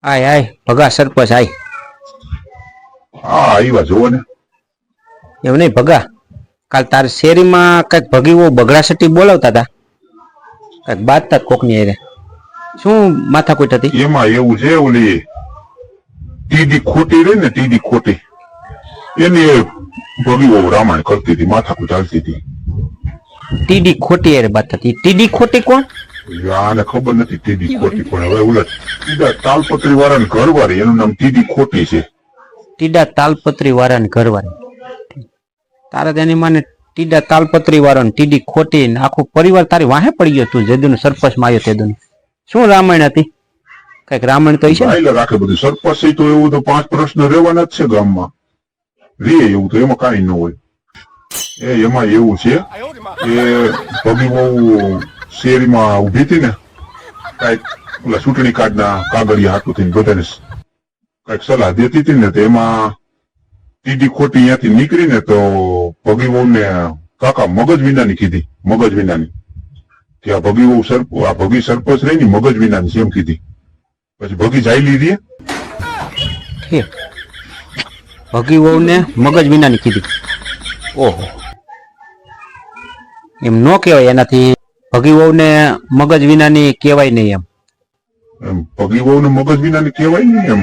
આય આય ભગા સરપંચ આય. હા આવ્યા જોવો ને. એવું નહીં ભગા, કાલ તાર શેરીમાં કઈક ભગીઓ બગડાસટી બોલાવતા હતા, કઈક બાતતા કોકની હારે. શું માથાકૂટ હતી? એમાં એવું છે, ઓલી ટીડી ખોટી રહી ને, ટીડી ખોટી એની ભગીઓ રામાયણ કરતી હતી, માથાકૂટ ચાલતી હતી. ટીડી ખોટી હારે બાત હતી. ટીડી ખોટી કોણ? આને ખબર નથી ટીડી ખોટી, પણ હવે ઓલા ટીડા તાલપત્રી વાળા ઘરવાળી, એનું નામ ટીડી ખોટી છે. ટીડા તાલપત્રી વાળા ઘરવાળી. તારે તેની માને ટીડા તાલપત્રી વાળો ટીડી ખોટી ને આખું પરિવાર તારી વાહે પડી ગયો. તું જેદું સરપંચમાં આવ્યો તેદું શું રામાયણ હતી? કઈક રામાયણ તો છે ને રાખે બધું. સરપંચ તો એવું તો 5 પ્રશ્ન રહેવાના જ છે ગામમાં, રે એવું તો એમાં કઈ ન હોય. એમાં એવું છે કે ભગી બહુ શેરીમાં ઉભી હતી ને, કઈક ઓલા ચૂંટણી કાર્ડના કાગળિયા હાથું થઈને બધાને કઈક સલાહ દેતી હતી ને, તો એમાં ટીડી ખોટી ત્યાંથી નીકળીને તો ભગી બહુ ને કાકા મગજ વિનાની કીધી, મગજ વિનાની કે આ ભગી બહુ આ ભગી સરપંચ રહી ને મગજ વિનાની છે એમ કીધી. પછી ભગી જાય લીધી, ભગી વહુ ને મગજ વિનાની કીધી. ઓહો, એમ નો કહેવાય. એનાથી ભગી વહુ ને મગજ વિનાની કહેવાય નહીં. એમ ભગી બહુ ને મગજ વિનાની કહેવાય ને, એમ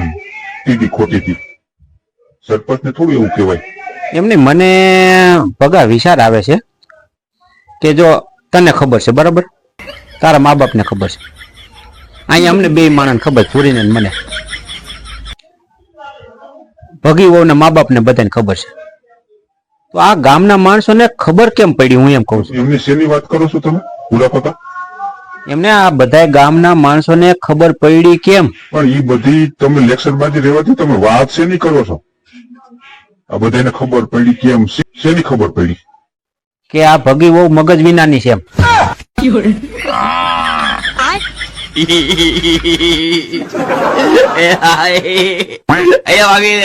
ટીડી ખોટી હતી. સરપંચ ને થોડું એવું કહેવાય. એમને મને ભગા વિચાર આવે છે કે જો તને ખબર છે બરાબર, તારા મા બાપ ને ખબર છે, અહીંયા અમને બે માણસ ખબર, પૂરીને મને, ભગી વહુ ને મા બાપ ને બધાને ખબર છે, તો આ ગામના માણસોને ખબર કેમ પડી? હું એમ કઉ છું. એમની શેની વાત કરો છો તમે? પૂરા પતા એમને આ બધા ગામના માણસોને ખબર પડી કેમ? પણ એ બધી તમે લેક્ચરબાજી રહેવાથી તમે વાત શેની કરો છો? આ બધાને ખબર પડી કેમ? શેની ખબર પડી? કે આ ભગી વહુ મગજ વિનાની છે એમ. એ ભાગી